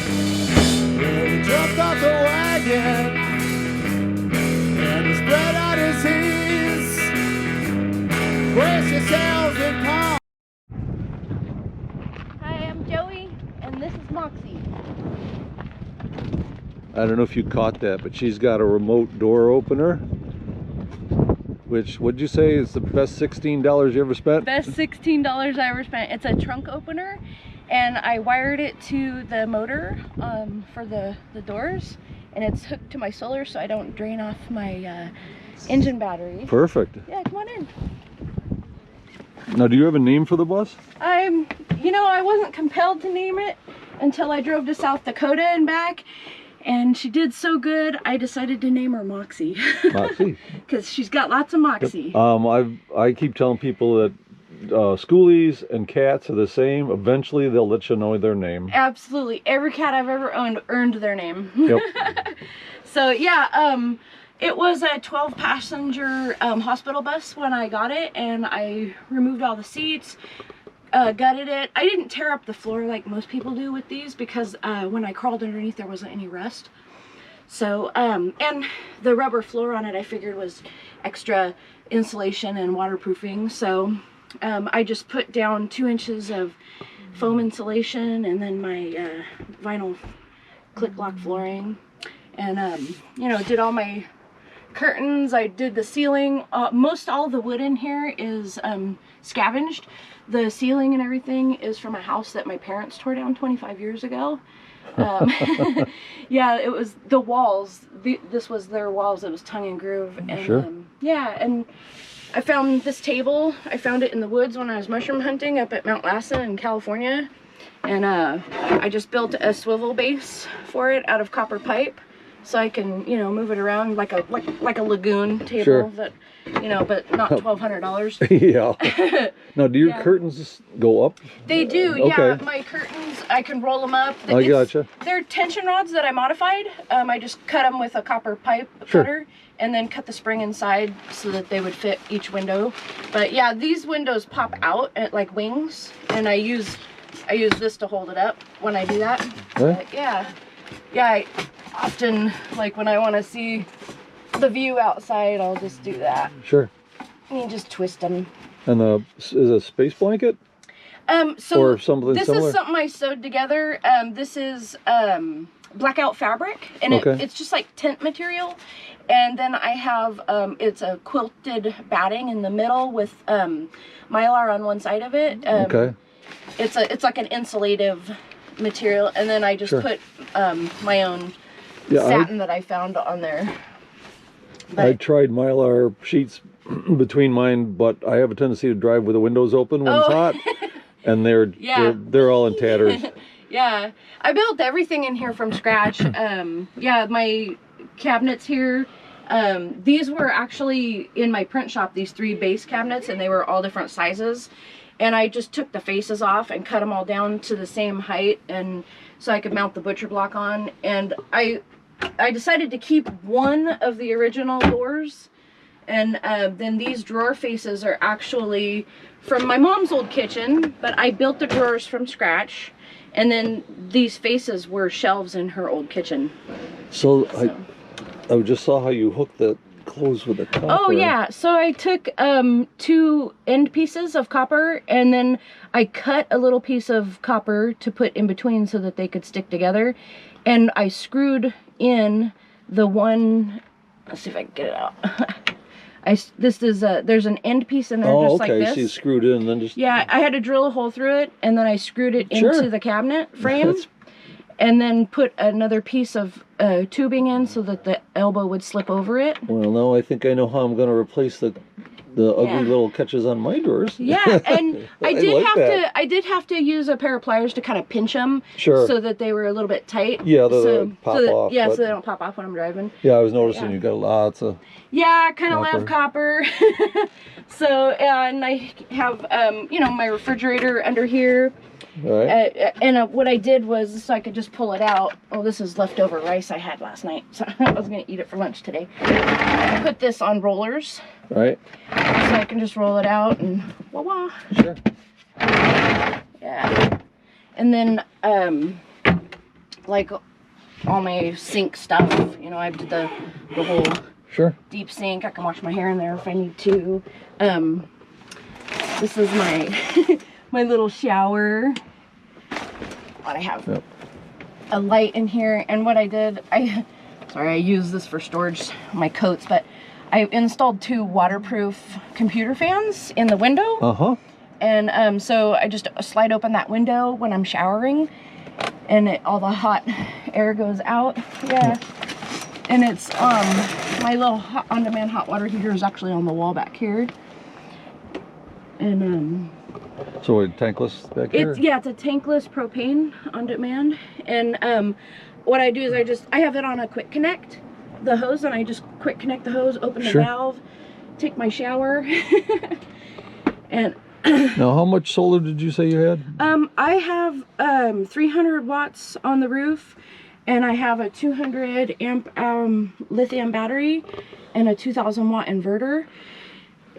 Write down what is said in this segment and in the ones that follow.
Well, he jumped off the wagon and he spread out his hands. Brace yourselves and calm. Hi, I'm Joey, and this is Moxie. I don't know if you caught that, but she's got a remote door opener, which, would you say, is the best $16 you ever spent? Best $16 I ever spent. It's a trunk opener, and I wired it to the motor for the doors, and it's hooked to my solar so I don't drain off my engine battery. Perfect. Yeah, come on in. Now, do you have a name for the bus? You know, I wasn't compelled to name it until I drove to South Dakota and back. And she did so good, I decided to name her Moxie. Moxie. Because she's got lots of Moxie. I keep telling people that schoolies and cats are the same. Eventually, they'll let you know their name. Absolutely. Every cat I've ever owned earned their name. Yep. So, yeah, it was a 12-passenger hospital bus when I got it. And I removed all the seats. Gutted it. I didn't tear up the floor like most people do with these because when I crawled underneath there wasn't any rust. So, and the rubber floor on it I figured was extra insulation and waterproofing. So I just put down 2 inches of foam insulation and then my vinyl click lock flooring. And, you know, did all my curtains. I did the ceiling. Most all the wood in here is scavenged. The ceiling and everything is from a house that my parents tore down 25 years ago. Yeah, it was the walls. This was their walls. It was tongue and groove. And, sure. Yeah, and I found this table. I found it in the woods when I was mushroom hunting up at Mount Lassen in California. And I just built a swivel base for it out of copper pipe. So I can, you know, move it around like a lagoon table. Sure. That, you know, but not $1,200. Yeah. Now, do your curtains go up? They do. Okay. Yeah, my curtains, I can roll them up. I gotcha. They're tension rods that I modified. I just cut them with a copper pipe cutter and then cut the spring inside so that they would fit each window. But yeah, these windows pop out at like wings, and I use this to hold it up when I do that. But yeah. I often, like when I want to see the view outside, I'll just do that. Sure. And you just twist them. And is it a space blanket? So or something this similar? Is something I sewed together. This is blackout fabric, and it's just like tent material. And then I have it's a quilted batting in the middle with mylar on one side of it. Okay. It's like an insulative material, and then I just put my own satin that I found on there. But I tried mylar sheets between mine, but I have a tendency to drive with the windows open when it's hot, and they're all in tatters. Yeah, I built everything in here from scratch. Yeah, my cabinets here. These were actually in my print shop. These 3 base cabinets, and they were all different sizes. And I just took the faces off and cut them all down to the same height, and so I could mount the butcher block on. And I decided to keep one of the original doors, and then these drawer faces are actually from my mom's old kitchen, but I built the drawers from scratch, and then these faces were shelves in her old kitchen. So. I just saw how you hooked the clothes with the copper. Oh yeah, so I took 2 end pieces of copper, and then I cut a little piece of copper to put in between so that they could stick together, and I screwed in the one. Let's see if I can get it out. There's an end piece in there just like this. So you screwed it in and then just. Yeah, I had to drill a hole through it, and then I screwed it into the cabinet frame. And then put another piece of tubing in so that the elbow would slip over it. Well, now I think I know how I'm going to replace the ugly little catches on my drawers. Yeah, and I did have to use a pair of pliers to kind of pinch them, so that they were a little bit tight. Yeah, so pop off. Yeah, so they don't pop off when I'm driving. Yeah, I was noticing you got lots of. Yeah, I kind of love copper. So, and I have you know, my refrigerator under here. Right. And what I did was, so I could just pull it out. Oh, this is leftover rice I had last night, so I was going to eat it for lunch today. I put this on rollers. Right. So I can just roll it out and wah-wah. Sure. Yeah. And then like all my sink stuff. You know, I did the whole Sure. deep sink. I can wash my hair in there if I need to. This is my my little shower. What I have a light in here, and what I did, I use this for storage my coats, but I installed 2 waterproof computer fans in the window. And so I just slide open that window when I'm showering, and all the hot air goes out. Yeah. And it's my little on-demand hot water heater is actually on the wall back here. And so a tankless back here? It's a tankless propane on demand. And what I do is I have it on a quick connect, the hose, and I just quick connect the hose, open the valve, take my shower. And now, how much solar did you say you had? I have 300 watts on the roof, and I have a 200 amp lithium battery and a 2000 watt inverter.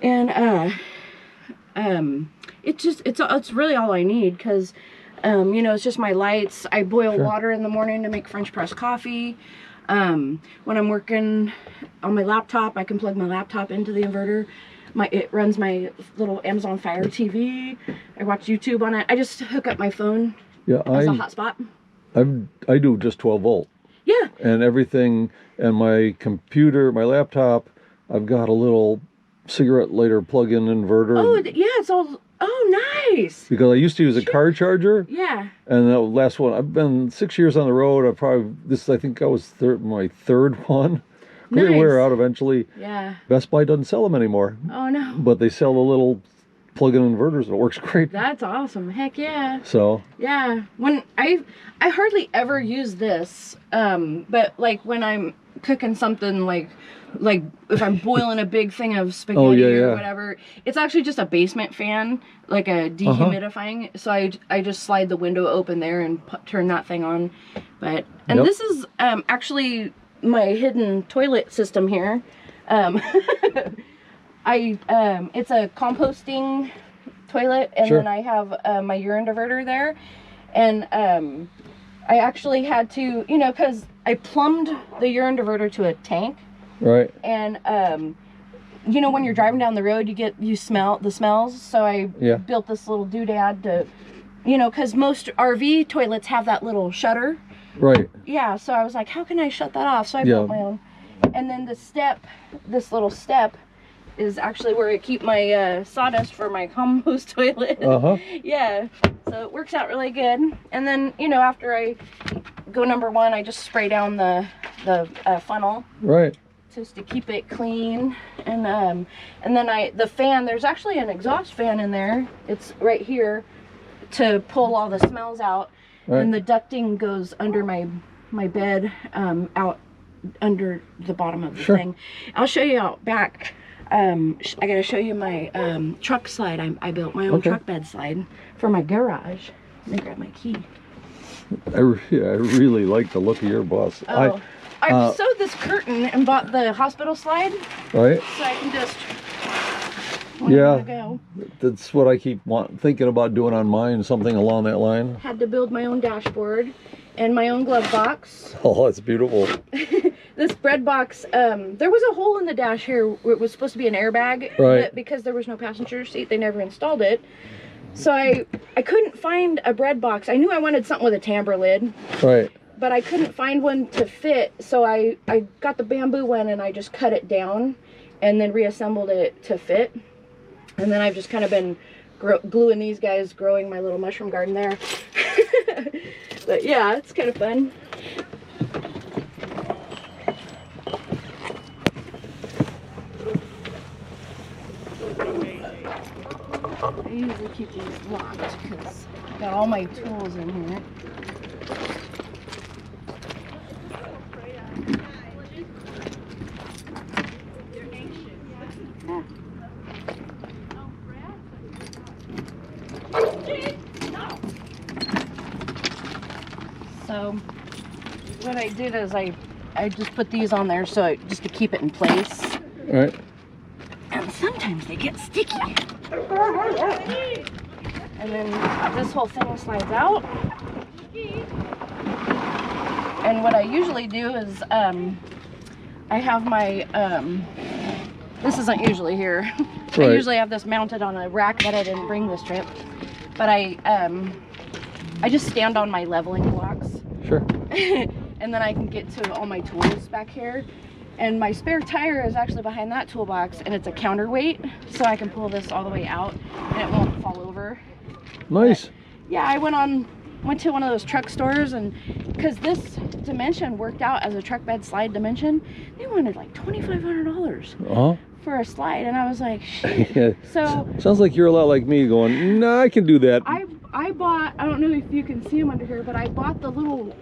And it's really all I need, because you know, it's just my lights. I boil water in the morning to make French press coffee. When I'm working on my laptop, I can plug my laptop into the inverter. It runs my little Amazon Fire TV. I watch YouTube on it. I just hook up my phone as a hotspot. I do just 12 volt. Yeah. And everything, and my computer, my laptop, I've got a little cigarette lighter plug-in inverter. Oh, yeah, it's all, oh, nice. Because I used to use a car charger. Yeah. And that last one, I've been 6 years on the road. I think I was my third one. They wear out eventually. Yeah. Best Buy doesn't sell them anymore. Oh, no. But they sell the little plug-in inverters, and it works great. That's awesome. Heck yeah. So. Yeah. When I hardly ever use this, but like when I'm cooking something, like if I'm boiling a big thing of spaghetti or whatever, it's actually just a basement fan, like a dehumidifying. So I just slide the window open there and turn that thing on. But this is actually my hidden toilet system here. It's a composting toilet, and then I have my urine diverter there, and I actually had to, you know, because I plumbed the urine diverter to a tank. Right. And you know, when you're driving down the road, you smell the smells. So I built this little doodad to, you know, because most RV toilets have that little shutter. Right. Yeah. So I was like, how can I shut that off? So I built my own. And then this little step is actually where I keep my sawdust for my compost toilet. Yeah. So it works out really good. And then, you know, after I go number 1, I just spray down the funnel. Right. Just to keep it clean. And then the fan, there's actually an exhaust fan in there. It's right here to pull all the smells out. Right. And the ducting goes under my bed, out under the bottom of the thing. I'll show you out back. I gotta show you my truck slide. I built my own truck bed slide for my garage. Let me grab my key. I really like the look of your bus. Oh, I sewed this curtain and bought the hospital slide. Right. So I can just go. That's what I keep thinking about doing on mine, something along that line. Had to build my own dashboard and my own glove box. Oh, that's beautiful. This bread box, there was a hole in the dash here where it was supposed to be an airbag, but because there was no passenger seat, they never installed it. So I couldn't find a bread box. I knew I wanted something with a tamper lid. Right. But I couldn't find one to fit, so I got the bamboo one and I just cut it down and then reassembled it to fit. And then I've just kind of been gluing these guys, growing my little mushroom garden there. But yeah, it's kind of fun. I usually keep these locked because I got all my tools in here. So what I did is I just put these on there just to keep it in place. All right. And sometimes they get sticky. And then this whole thing slides out. And what I usually do is I have my, this isn't usually here. Right. I usually have this mounted on a rack that I didn't bring this trip. But I just stand on my leveling blocks. Sure. And then I can get to all my tools back here. And my spare tire is actually behind that toolbox, and it's a counterweight, so I can pull this all the way out and it won't fall over. Nice. But, yeah, I went to one of those truck stores, and because this dimension worked out as a truck bed slide dimension, they wanted like $2,500 for a slide, and I was like, shit. So sounds like you're a lot like me, going, nah, I can do that. I bought, I don't know if you can see them under here, but I bought the little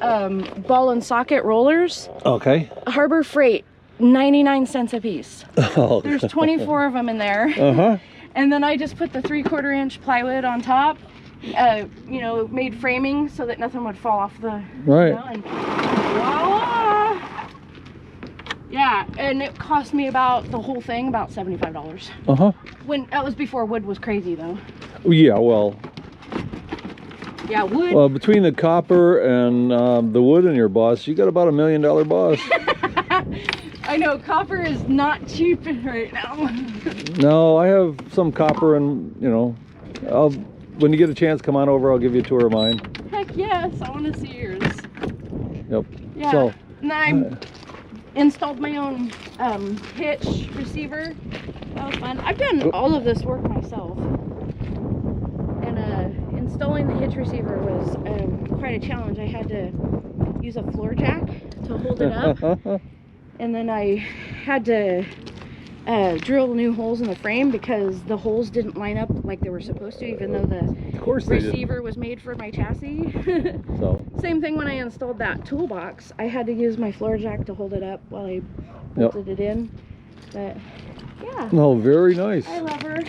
ball and socket rollers. Okay. Harbor Freight, 99 cents a piece. Oh. There's 24 of them in there. And then I just put the 3/4 inch plywood on top, you know, made framing so that nothing would fall off the, right. You know, and voila! Yeah, and it cost me about, the whole thing, about $75. When, that was before wood was crazy though. Yeah, well. Yeah, wood. Well, between the copper and the wood in your boss, you got about $1 million boss. I know, copper is not cheap right now. No, I have some copper, and you know, when you get a chance, come on over. I'll give you a tour of mine. Heck yes, I want to see yours. Yep. Yeah. So, and I installed my own Hitch receiver. That was fun. I've done all of this work myself. And installing the Hitch receiver was quite a challenge. I had to use a floor jack to hold it up. And then I had to drill new holes in the frame because the holes didn't line up like they were supposed to, even though the receiver was made for my chassis. So. Same thing when I installed that toolbox. I had to use my floor jack to hold it up while I bolted it in. But yeah. Oh, very nice. I love her.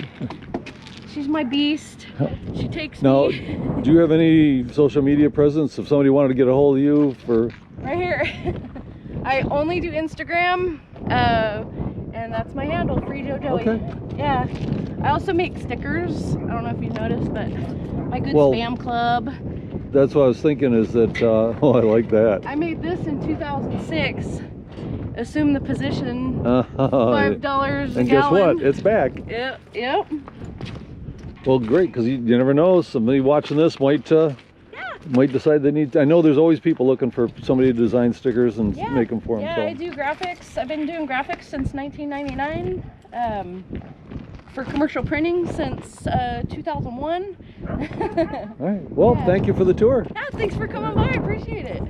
She's my beast. She takes now, me. Do you have any social media presence if somebody wanted to get a hold of you for? Right here. I only do Instagram, and that's my handle, Free Joe Joey. Okay. Yeah. I also make stickers. I don't know if you've noticed, but my good spam club. That's what I was thinking, is that, oh, I like that. I made this in 2006. Assume the position, $5 a gallon. And guess what? It's back. Yep. Well, great, because you never know. Somebody watching this might decide they need. I know there's always people looking for somebody to design stickers and make them for them. Yeah, so. I do graphics. I've been doing graphics since 1999. For commercial printing since 2001. All right. Well, thank you for the tour. Yeah, thanks for coming by. I appreciate it.